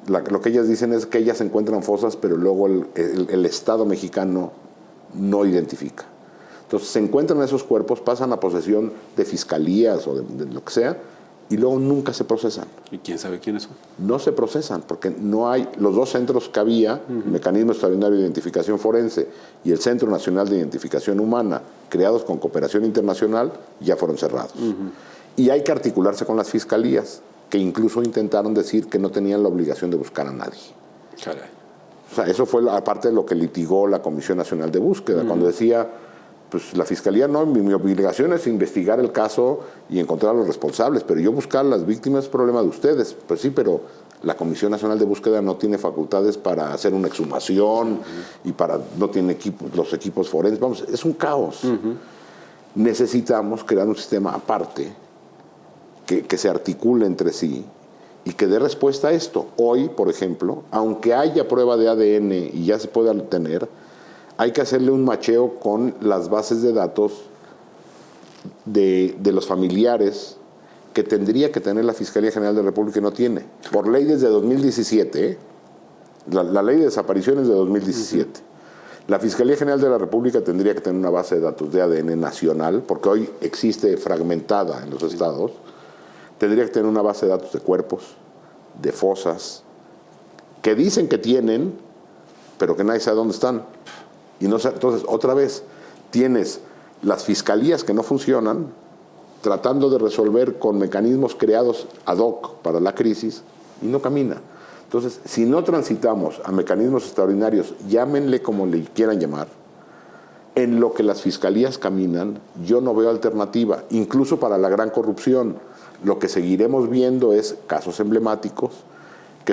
lo que ellas dicen es que ellas encuentran fosas, pero luego el Estado mexicano no identifica. Entonces se encuentran esos cuerpos, pasan a posesión de fiscalías o de lo que sea, y luego nunca se procesan. ¿Y quién sabe quiénes son? No se procesan, porque no hay, los dos centros que había, el Mecanismo Extraordinario de Identificación Forense y el Centro Nacional de Identificación Humana, creados con cooperación internacional, ya fueron cerrados. Y hay que articularse con las fiscalías, que incluso intentaron decir que no tenían la obligación de buscar a nadie. Caray. O sea, eso fue aparte de lo que litigó la Comisión Nacional de Búsqueda, cuando decía, pues la Fiscalía no, mi obligación es investigar el caso y encontrar a los responsables, pero yo buscar a las víctimas es problema de ustedes. Pues sí, pero la Comisión Nacional de Búsqueda no tiene facultades para hacer una exhumación y no tiene los equipos forenses. Vamos, es un caos. Necesitamos crear un sistema aparte que se articule entre sí y que dé respuesta a esto. Hoy, por ejemplo, aunque haya prueba de ADN y ya se pueda tener, hay que hacerle un macheo con las bases de datos de los familiares que tendría que tener la Fiscalía General de la República y no tiene. Por ley desde 2017, la ley de desapariciones de 2017, la Fiscalía General de la República tendría que tener una base de datos de ADN nacional, porque hoy existe fragmentada en los estados. Tendría que tener una base de datos de cuerpos, de fosas, que dicen que tienen, pero que nadie sabe dónde están. Y no sé, entonces, otra vez, tienes las fiscalías que no funcionan, tratando de resolver con mecanismos creados ad hoc para la crisis, y no camina. Entonces, si no transitamos a mecanismos extraordinarios, llámenle como le quieran llamar, en lo que las fiscalías caminan, yo no veo alternativa, incluso para la gran corrupción. Lo que seguiremos viendo es casos emblemáticos que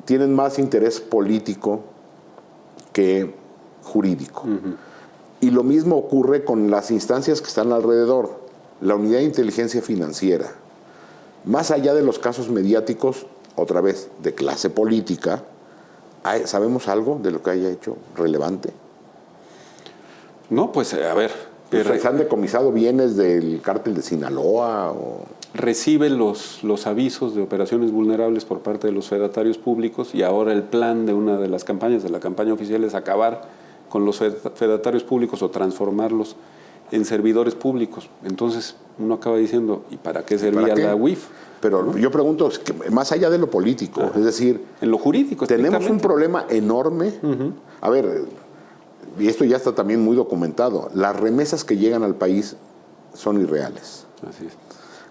tienen más interés político que jurídico. Y lo mismo ocurre con las instancias que están alrededor. La Unidad de Inteligencia Financiera. Más allá de los casos mediáticos, otra vez, de clase política, ¿sabemos algo de lo que haya hecho relevante? No, pues a ver. ¿Se han decomisado bienes del cártel de Sinaloa? Recibe los avisos de operaciones vulnerables por parte de los fedatarios públicos, y ahora el plan de una de las campañas, de la campaña oficial, es acabar con los fedatarios públicos o transformarlos en servidores públicos. Entonces uno acaba diciendo, ¿y para qué servía la UIF? Pero ¿no? Yo pregunto, más allá de lo político, es decir, en lo jurídico, tenemos un problema enorme. A ver, y esto ya está también muy documentado, las remesas que llegan al país son irreales. Así es.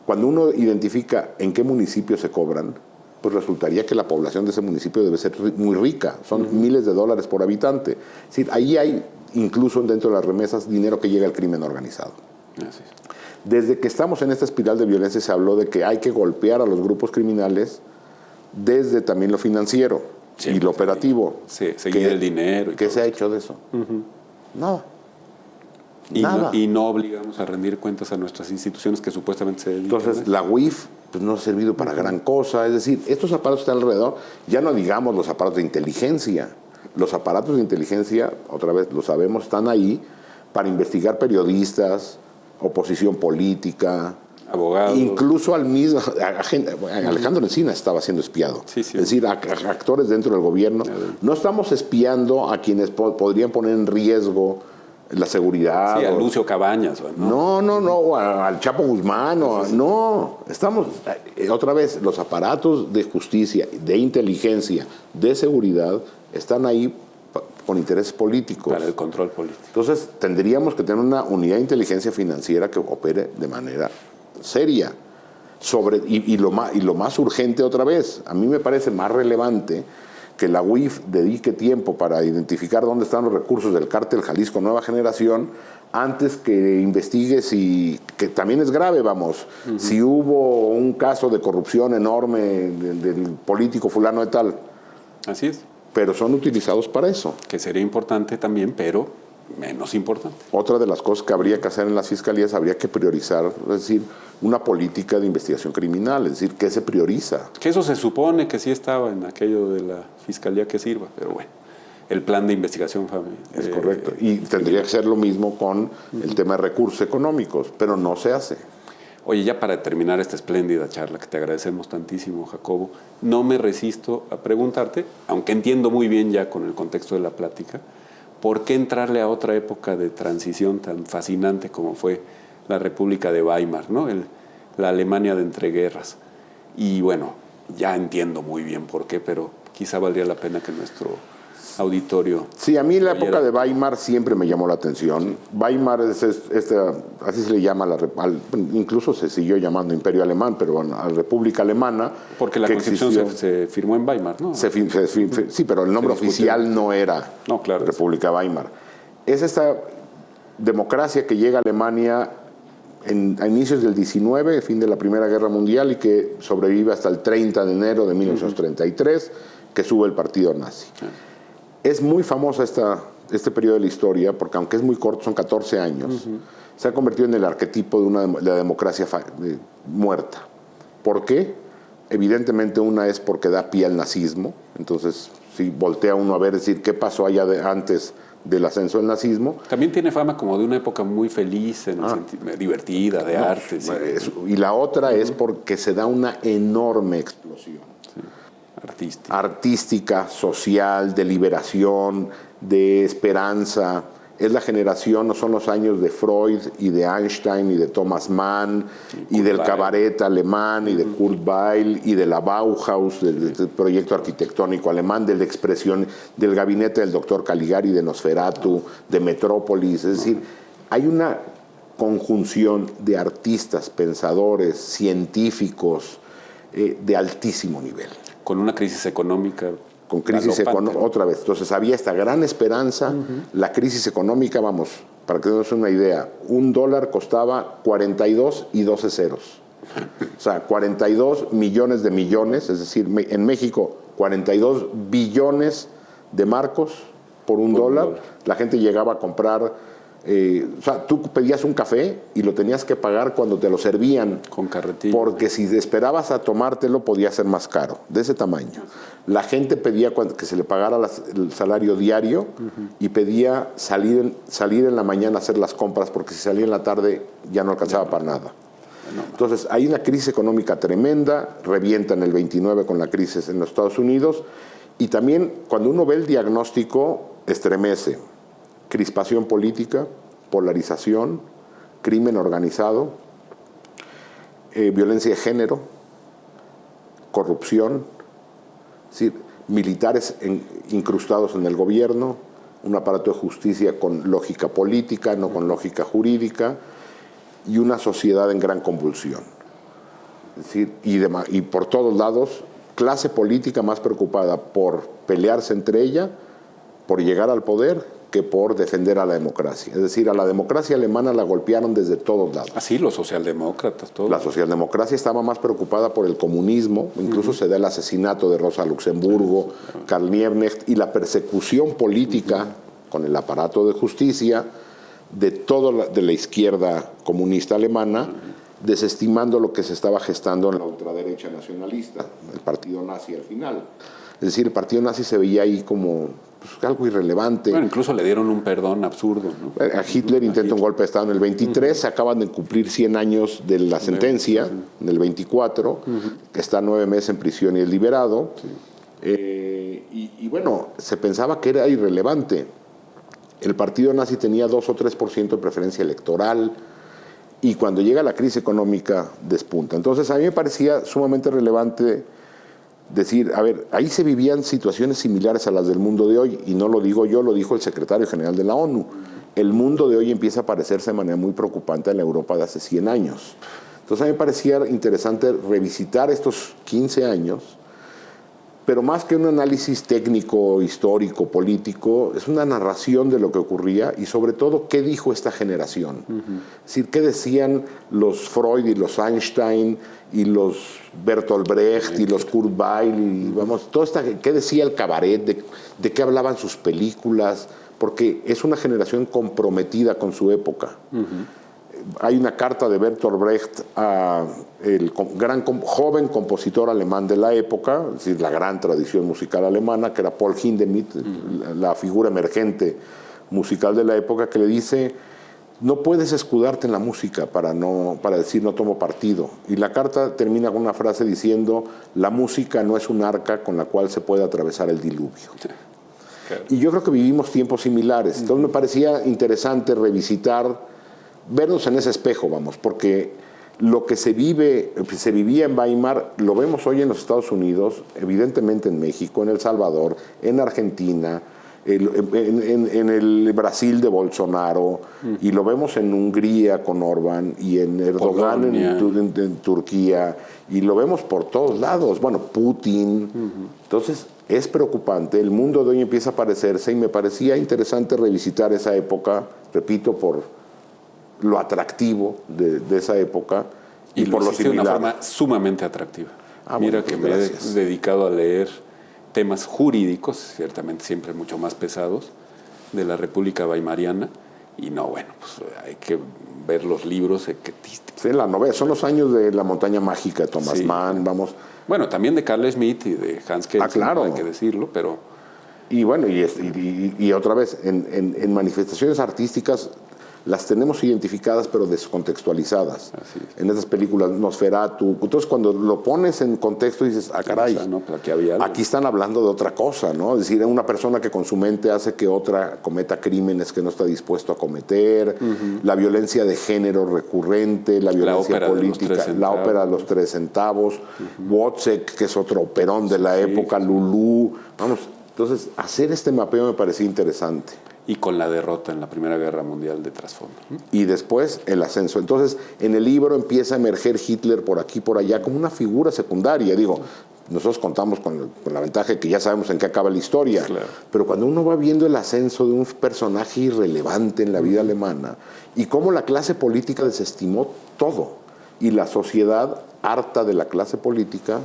Cuando uno identifica en qué municipio se cobran, pues resultaría que la población de ese municipio debe ser muy rica, son miles de dólares por habitante. Es decir, ahí hay, incluso dentro de las remesas, dinero que llega al crimen organizado. Así es. Desde que estamos en esta espiral de violencia se habló de que hay que golpear a los grupos criminales desde también lo financiero y lo operativo. Sí, seguir el dinero. ¿Qué se ha hecho de eso? Nada. Y no obligamos a rendir cuentas a nuestras instituciones que supuestamente se dedican. Entonces, la UIF pues, no ha servido para gran cosa. Es decir, estos aparatos están alrededor, ya no digamos los aparatos de inteligencia. Los aparatos de inteligencia, otra vez lo sabemos, están ahí para investigar periodistas, oposición política, abogados. Incluso al mismo, Alejandro Encinas estaba siendo espiado. Sí, sí. Es decir, a actores dentro del gobierno. No estamos espiando a quienes podrían poner en riesgo la seguridad. Sí, a Lucio Cabañas. No, o al Chapo Guzmán. No, estamos, otra vez, los aparatos de justicia, de inteligencia, de seguridad, están ahí con intereses políticos. Para el control político. Entonces, tendríamos que tener una unidad de inteligencia financiera que opere de manera seria. Y lo más urgente, otra vez, a mí me parece más relevante que la UIF dedique tiempo para identificar dónde están los recursos del cártel Jalisco Nueva Generación antes que investigue que también es grave, vamos, si hubo un caso de corrupción enorme del político fulano de tal. Así es. Pero son utilizados para eso. Que sería importante también, pero menos importante. Otra de las cosas que habría que hacer en las fiscalías, habría que priorizar, es decir, una política de investigación criminal, es decir, ¿qué se prioriza? Que eso se supone que sí estaba en aquello de la fiscalía que sirva, pero bueno, el plan de investigación es correcto. Y tendría que ser lo mismo con el tema de recursos económicos, pero no se hace. Oye, ya para terminar esta espléndida charla, que te agradecemos tantísimo, Jacobo, no me resisto a preguntarte, aunque entiendo muy bien ya con el contexto de la plática, ¿por qué entrarle a otra época de transición tan fascinante como fue la República de Weimar, ¿no? La Alemania de entreguerras? Y bueno, ya entiendo muy bien por qué, pero quizá valdría la pena que nuestro auditorio... Sí, a mí la época de Weimar siempre me llamó la atención. Weimar es así se le llama, incluso se siguió llamando Imperio Alemán, pero bueno, a la República Alemana. Porque la Constitución se firmó en Weimar, ¿no? Sí, pero el nombre oficial no era República Weimar. Es esta democracia que llega a Alemania a inicios del 19, fin de la Primera Guerra Mundial, y que sobrevive hasta el 30 de enero de 1933, que sube el partido nazi. Es muy famosa este periodo de la historia, porque aunque es muy corto, son 14 años, se ha convertido en el arquetipo de la democracia muerta. ¿Por qué? Evidentemente una es porque da pie al nazismo, entonces si voltea uno a ver, decir, ¿qué pasó allá antes del ascenso del nazismo? También tiene fama como de una época muy feliz, divertida, de arte. Sí. Y la otra es porque se da una enorme explosión. Artística, social, de liberación, de esperanza. Es la generación, no son los años de Freud y de Einstein y de Thomas Mann y del cabaret alemán y de Kurt Weill y de la Bauhaus, del proyecto arquitectónico alemán, de la expresión del gabinete del doctor Caligari, de Nosferatu, de Metrópolis. Es decir, hay una conjunción de artistas, pensadores, científicos de altísimo nivel. Con una crisis económica. Con crisis económica, otra vez. Entonces había esta gran esperanza. La crisis económica, vamos, para que nos den una idea, $1 costaba 42 y 12 ceros. O sea, 42 millones de millones, es decir, en México 42 billones de marcos por $1. La gente llegaba a comprar... o sea, tú pedías un café y lo tenías que pagar cuando te lo servían. Con carretilla. Porque si esperabas a tomártelo podía ser más caro, de ese tamaño. La gente pedía que se le pagara el salario diario y pedía salir en la mañana a hacer las compras, porque si salía en la tarde ya no alcanzaba para nada. Entonces hay una crisis económica tremenda, revienta en el 29 con la crisis en los Estados Unidos, y también cuando uno ve el diagnóstico estremece. Crispación política, polarización, crimen organizado, violencia de género, corrupción, es decir, militares incrustados en el gobierno, un aparato de justicia con lógica política, no con lógica jurídica, y una sociedad en gran convulsión. Es decir, y por todos lados, clase política más preocupada por pelearse entre ella, por llegar al poder, que por defender a la democracia. Es decir, a la democracia alemana la golpearon desde todos lados. Así, los socialdemócratas, todos. La socialdemocracia estaba más preocupada por el comunismo, incluso se da el asesinato de Rosa Luxemburgo, Karl Liebknecht, y la persecución política con el aparato de justicia de la izquierda comunista alemana, desestimando lo que se estaba gestando en la ultraderecha nacionalista, el partido nazi al final. Es decir, el partido nazi se veía ahí como algo irrelevante. Bueno, incluso le dieron un perdón absurdo, ¿no? A Hitler intenta un golpe de Estado en el 23, se acaban de cumplir 100 años de la sentencia, en el 24, está 9 meses en prisión y es liberado. Y bueno, se pensaba que era irrelevante. El partido nazi tenía 2 o 3% de preferencia electoral, y cuando llega la crisis económica despunta. Entonces a mí me parecía sumamente relevante decir, a ver, ahí se vivían situaciones similares a las del mundo de hoy, y no lo digo yo, lo dijo el secretario general de la ONU. El mundo de hoy empieza a parecerse de manera muy preocupante en la Europa de hace 100 años. Entonces a mí me parecía interesante revisitar estos 15 años, Pero más que un análisis técnico, histórico, político, es una narración de lo que ocurría y sobre todo qué dijo esta generación. Es decir, qué decían los Freud y los Einstein y los Bertolt Brecht y los Kurt Weill y vamos, qué decía el cabaret, de qué hablaban sus películas, porque es una generación comprometida con su época. Hay una carta de Bertolt Brecht a el joven compositor alemán de la época, es decir, la gran tradición musical alemana, que era Paul Hindemith, la figura emergente musical de la época, que le dice: no puedes escudarte en la música para decir no tomo partido. Y la carta termina con una frase diciendo: la música no es un arca con la cual se puede atravesar el diluvio. Claro. Y yo creo que vivimos tiempos similares. Entonces me parecía interesante revisitar, vernos en ese espejo, vamos, porque lo que se vivía en Weimar, lo vemos hoy en los Estados Unidos, evidentemente en México, en El Salvador, en Argentina, en el Brasil de Bolsonaro, y lo vemos en Hungría con Orbán, y en Erdogan en Turquía, y lo vemos por todos lados, bueno, Putin. Entonces es preocupante, el mundo de hoy empieza a parecerse, y me parecía interesante revisitar esa época, repito, por lo atractivo de esa época y por lo similar. De una forma sumamente atractiva. Mira, que me he dedicado a leer temas jurídicos, ciertamente siempre mucho más pesados, de la República Weimariana, y no, bueno, pues hay que ver los libros. Sí, la novela, son los años de La montaña mágica de Thomas Mann, vamos. Bueno, también de Carl Schmitt y de Hans Kelsen, claro. Hay que decirlo, pero... Y bueno, y otra vez, en manifestaciones artísticas las tenemos identificadas pero descontextualizadas. En esas películas, Nosferatu. Entonces cuando lo pones en contexto dices: ah, caray, aquí están hablando de otra cosa, ¿no? Es decir, una persona que con su mente hace que otra cometa crímenes que no está dispuesto a cometer, la violencia de género recurrente, la violencia política, la ópera de los 3 centavos, Wozzeck, que es otro operón de la época, Lulú. Vamos, entonces hacer este mapeo me parecía interesante. Y con la derrota en la Primera Guerra Mundial de trasfondo. Y después el ascenso. Entonces, en el libro empieza a emerger Hitler por aquí, por allá, como una figura secundaria. Digo, nosotros contamos con la ventaja de que ya sabemos en qué acaba la historia. Claro. Pero cuando uno va viendo el ascenso de un personaje irrelevante en la vida alemana, y cómo la clase política desestimó todo, y la sociedad, harta de la clase política...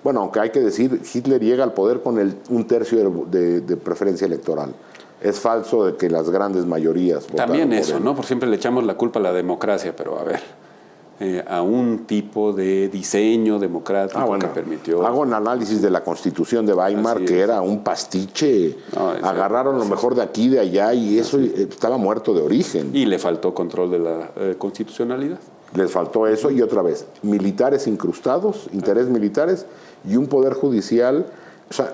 Bueno, aunque hay que decir, Hitler llega al poder con 1/3 de preferencia electoral. Es falso de que las grandes mayorías votaron también por eso, él. ¿no? Por siempre le echamos la culpa a la democracia, pero a ver, a un tipo de diseño democrático que permitió... Hago un análisis de la Constitución de Weimar, que era un pastiche. Agarraron lo mejor de aquí, de allá, y eso estaba muerto de origen. Y le faltó control de la constitucionalidad. Les faltó eso, y otra vez, militares incrustados, intereses militares, y un poder judicial... O sea,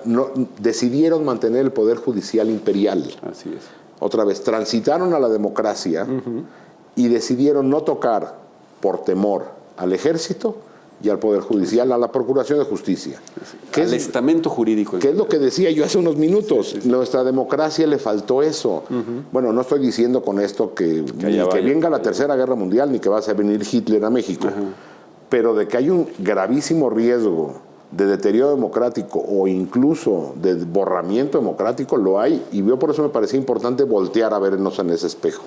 decidieron mantener el poder judicial imperial. Así es. Otra vez, transitaron a la democracia y decidieron no tocar por temor al ejército y al poder judicial, a la procuración de justicia. Al estamento jurídico. ¿Qué es lo que decía yo hace unos minutos? Sí. Nuestra democracia le faltó eso. Bueno, no estoy diciendo con esto que venga la Tercera Guerra Mundial ni que vaya a venir Hitler a México, pero de que hay un gravísimo riesgo de deterioro democrático o incluso de borramiento democrático, lo hay, y yo por eso me parecía importante voltear a vernos en ese espejo.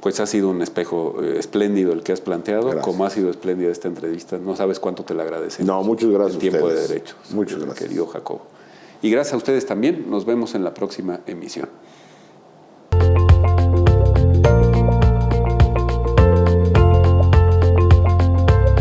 Pues ha sido un espejo espléndido el que has planteado. Gracias. Como ha sido espléndida esta entrevista, no sabes cuánto te la agradecemos. No, muchas gracias. El tiempo de derechos. Muchas gracias. Querido Jacobo. Y gracias a ustedes también. Nos vemos en la próxima emisión.